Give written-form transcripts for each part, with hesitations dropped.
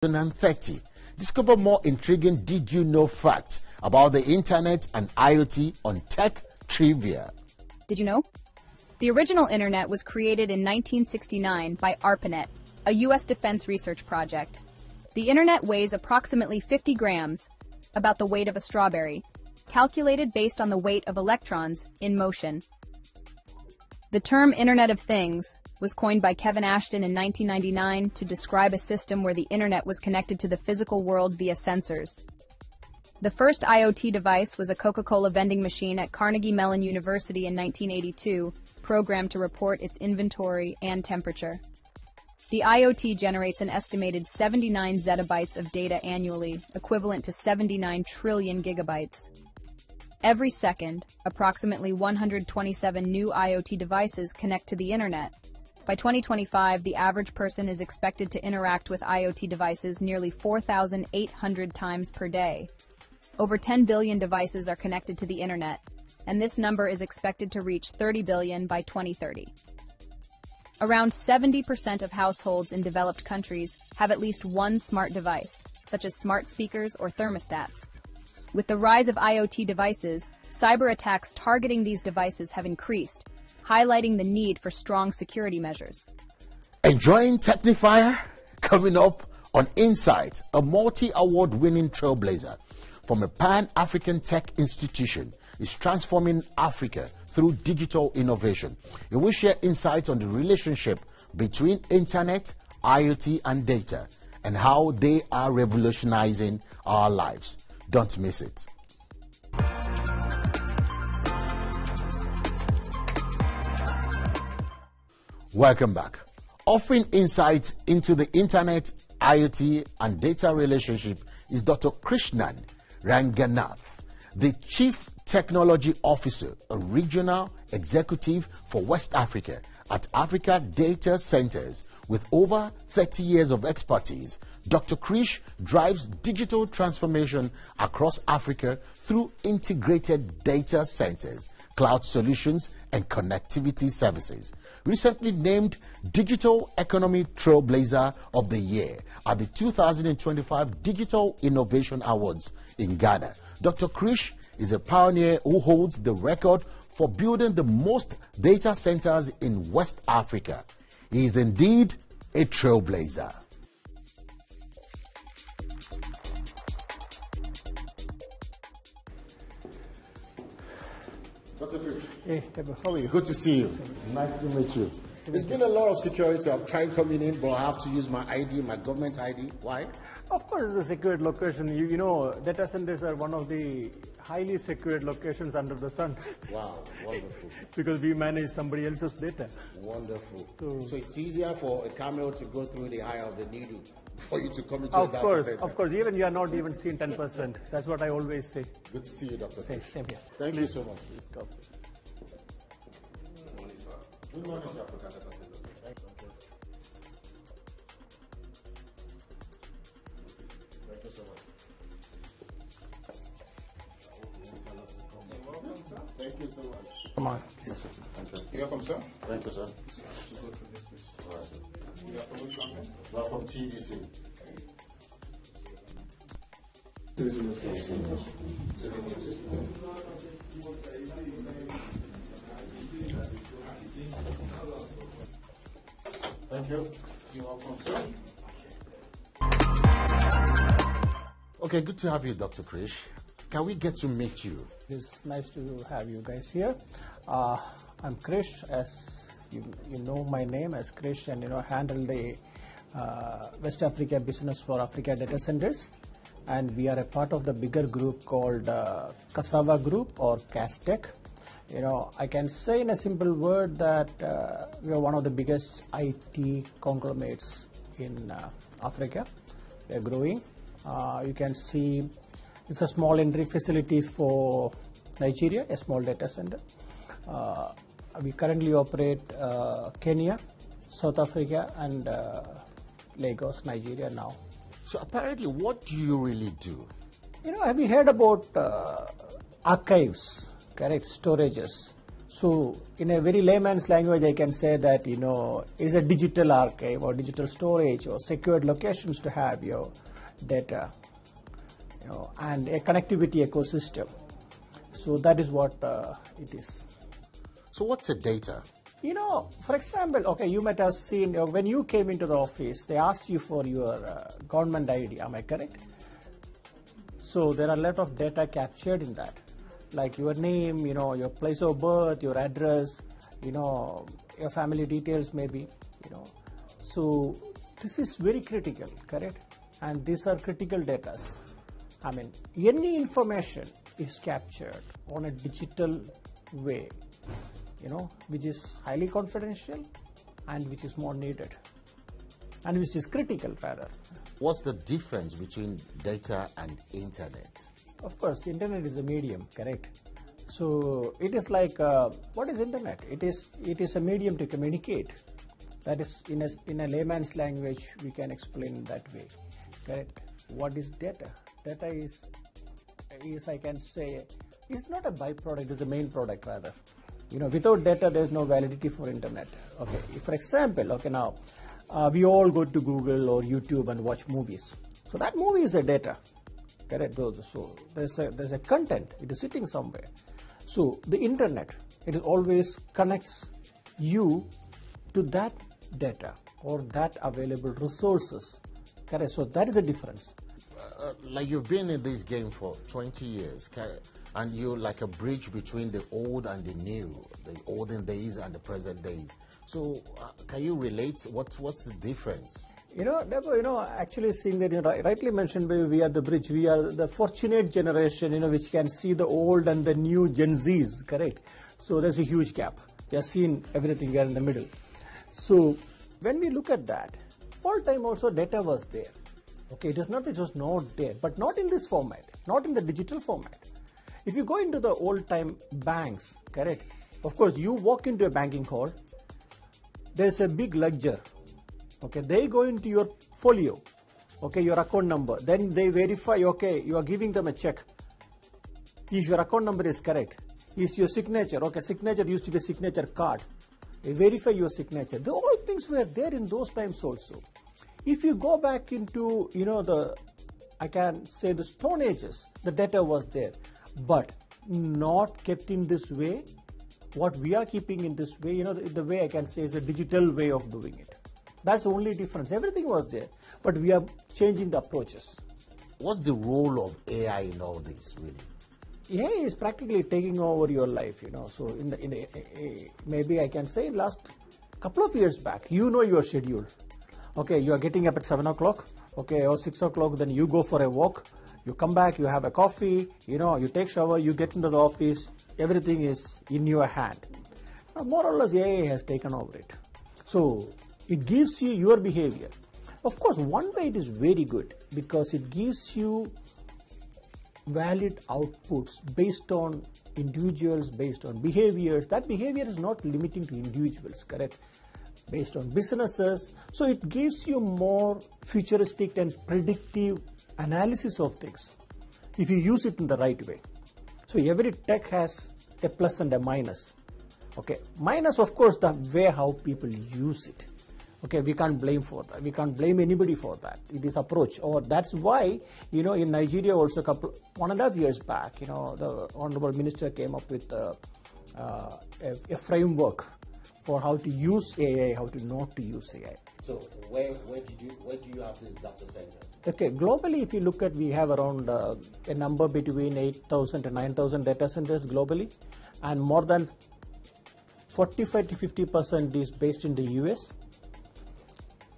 2030. Discover more intriguing did you know facts about the internet and IoT on Tech Trivia. Did you know? The original internet was created in 1969 by ARPANET, a U.S. defense research project. The internet weighs approximately 50 grams, about the weight of a strawberry, calculated based on the weight of electrons in motion. The term Internet of Things was coined by Kevin Ashton in 1999 to describe a system where the internet was connected to the physical world via sensors. The first IoT device was a Coca-Cola vending machine at Carnegie Mellon University in 1982, programmed to report its inventory and temperature. The IoT generates an estimated 79 zettabytes of data annually, equivalent to 79 trillion gigabytes. Every second, approximately 127 new IoT devices connect to the internet. By 2025, the average person is expected to interact with IoT devices nearly 4,800 times per day. Over 10 billion devices are connected to the internet, and this number is expected to reach 30 billion by 2030. Around 70% of households in developed countries have at least one smart device, such as smart speakers or thermostats. With the rise of IoT devices, cyber attacks targeting these devices have increased, highlighting the need for strong security measures. Enjoying TechnyFire? Coming up on Insight, a multi-award winning trailblazer from a pan-African tech institution is transforming Africa through digital innovation. It will share insights on the relationship between internet, IoT, and data, and how they are revolutionizing our lives. Don't miss it. Welcome back. Offering insights into the internet, IoT, and data relationship is Dr. Krishnan Ranganath, the Chief Technology Officer, a regional executive for West Africa at Africa Data Centers. With over 30 years of expertise, Dr. Krish drives digital transformation across Africa through integrated data centers, cloud solutions, and connectivity services. Recently named Digital Economy Trailblazer of the Year at the 2025 Digital Innovation Awards in Ghana, Dr. Krish is a pioneer who holds the record for building the most data centers in West Africa. He is indeed a trailblazer. Dr. Krish. Hey, how are you? Good to see you. Nice to meet you. There's been a lot of security. I've tried coming in, but I have to use my ID, my government ID. Why? Of course, it's a secured location. You know, data centers are one of the highly secured locations under the sun. Wow, wonderful. Because we manage somebody else's data. Wonderful. So it's easier for a camel to go through the eye of the needle for you to come into a data center. Of course. Even you are not even seen 10%. That's what I always say. Good to see you, Dr. Same here. Thank you so much. Please come. Good morning, sir. Thank you so much. Welcome, sir. Thank you so much. Come on. Thank you. You're welcome, sir. Thank you, sir. All right, sir. You are from which company? We're from TVC. Thank you. You're welcome, sir. Okay, good to have you, Dr. Krish. Can we get to meet you? It's nice to have you guys here. I'm Krish, as you know my name as Krish, and handle the West Africa business for Africa Data Centers. And we are a part of the bigger group called Cassava Group or Castech. I can say in a simple word that we are one of the biggest IT conglomerates in Africa. We are growing. You can see it's a small entry facility for Nigeria, a small data center. We currently operate Kenya, South Africa, and Lagos, Nigeria now. So apparently, what do you really do? Have you heard about archives, correct, storages? So in a very layman's language, I can say that, is a digital archive or digital storage or secured locations to have your data, and a connectivity ecosystem. So that is what it is. So what's a data? For example, okay, you might have seen when you came into the office, they asked you for your government ID, am I correct? So there are a lot of data captured in that, like your name, your place of birth, your address, your family details maybe, So this is very critical, correct? And these are critical data. I mean, any information is captured on a digital way, which is highly confidential and which is more needed and which is critical rather. What's the difference between data and internet? Of course, internet is a medium, correct? So it is like, what is internet? It is a medium to communicate. That is, in a layman's language, we can explain that way, correct? What is data? Data is I can say, is not a byproduct, it's a main product rather. Without data, there is no validity for internet. Okay, for example, okay, now we all go to Google or YouTube and watch movies. So that movie is a data, correct? So there's a content, it is sitting somewhere. So the internet, it always connects you to that data or that available resources, correct? So that is a difference. Like you've been in this game for 20 years, and you're like a bridge between the old and the new, the olden days and the present days. So can you relate? What's the difference? Actually seeing that, rightly mentioned by you, we are the bridge. We are the fortunate generation, which can see the old and the new Gen Zs, correct? So there's a huge gap. We are seeing everything, we are in the middle. So when we look at that, all time also data was there. Okay, it was not there, but not in this format, not in the digital format. If you go into the old time banks, correct? Of course, you walk into a banking hall, there's a big ledger. Okay, they go into your folio, okay, your account number. Then they verify, okay, you are giving them a check. If your account number is correct, is your signature, okay, signature used to be a signature card. They verify your signature. All things were there in those times also. If you go back into, I can say the Stone Ages, the data was there, but not kept in this way. What we are keeping in this way, the way I can say is a digital way of doing it. That's the only difference. Everything was there, but we are changing the approaches. What's the role of AI in all this, really? AI is practically taking over your life, So maybe I can say last couple of years back, your schedule. Okay, you are getting up at 7 o'clock, okay, or 6 o'clock, then you go for a walk, you come back, you have a coffee, you take shower, you get into the office, everything is in your hand. Now, more or less, AI has taken over it. So it gives you your behavior. Of course, one way it is very good because it gives you valid outputs based on individuals, based on behaviors. That behavior is not limiting to individuals, correct? Based on businesses. So it gives you more futuristic and predictive analysis of things if you use it in the right way. So every tech has a plus and a minus. Okay, minus of course the way how people use it. Okay, we can't blame for that. We can't blame anybody for that. It is approach, or that's why in Nigeria also 1.5 years back, the honorable minister came up with a framework for how to use AI, how to not to use AI. So where do you have these data centers? Okay, globally, if you look at, we have around a number between 8,000 to 9,000 data centers globally, and more than 45 to 50% is based in the US.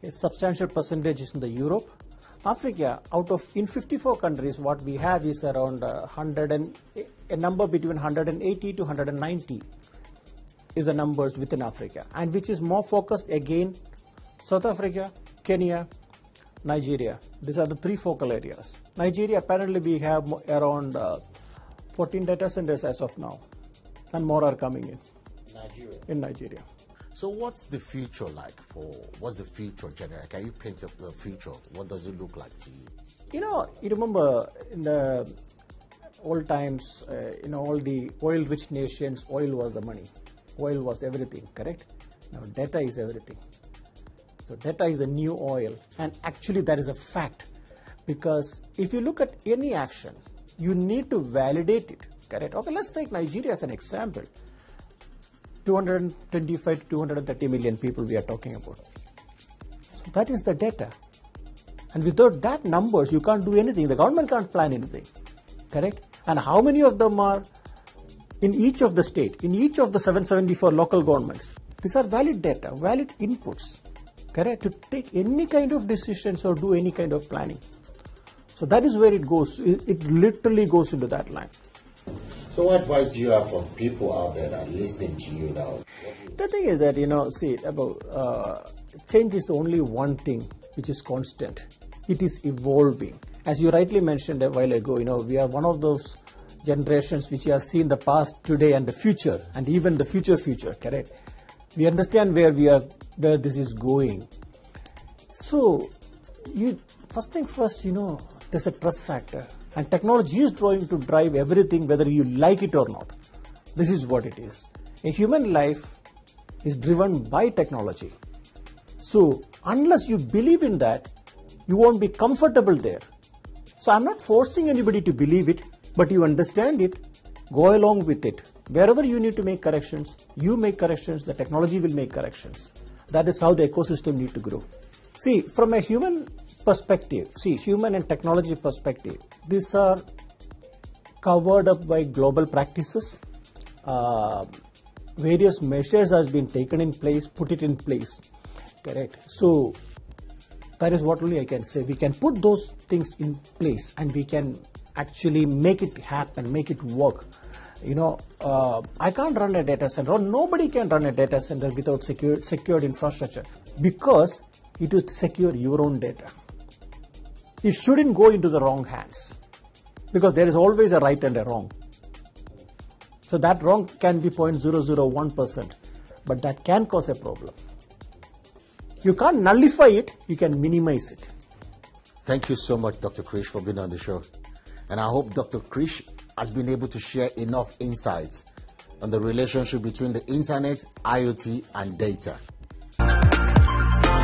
A substantial percentage is in the Europe. Africa, in 54 countries, what we have is around a number between 180 to 190 is the numbers within Africa, and which is more focused again, South Africa, Kenya, Nigeria. These are the three focal areas. Nigeria, apparently we have around 14 data centers as of now, and more are coming in Nigeria. So what's the future like what's the future generally? Can you paint up the future? What does it look like to you? You remember in the old times, all the oil-rich nations, oil was the money. Oil was everything, correct? Now data is everything. So data is the new oil, and actually that is a fact, because if you look at any action, you need to validate it, correct? Okay, let's take Nigeria as an example. 225 to 230 million people we are talking about. So that is the data. And without that numbers, you can't do anything. The government can't plan anything, correct? And how many of them are in each of the state, in each of the 774 local governments? These are valid data, valid inputs, correct? To take any kind of decisions or do any kind of planning. So that is where it goes. It literally goes into that line. So what advice do you have for people out there that are listening to you now? The thing is that, change is the only one thing which is constant. It is evolving. As you rightly mentioned a while ago, we are one of those generations which have seen the past, today, and the future, and even the future, correct? We understand where we are, where this is going. So, first thing first, there's a trust factor. And technology is trying to drive everything, whether you like it or not. This is what it is. A human life is driven by technology. So, unless you believe in that, you won't be comfortable there. So, I'm not forcing anybody to believe it, but you understand it, go along with it. Wherever you need to make corrections, you make corrections, the technology will make corrections. That is how the ecosystem needs to grow. See, from a human perspective, human and technology perspective, these are covered up by global practices. Various measures has been taken in place, put it in place, correct? So that is what only I can say. We can put those things in place and we can actually make it happen, make it work. I can't run a data center, or nobody can run a data center without secured infrastructure, because it is to secure your own data. It shouldn't go into the wrong hands, because there is always a right and a wrong. So that wrong can be 0.001%, but that can cause a problem. You can't nullify it, you can minimize it. Thank you so much, Dr. Krish, for being on the show. And I hope Dr. Krish has been able to share enough insights on the relationship between the internet, IoT, and data.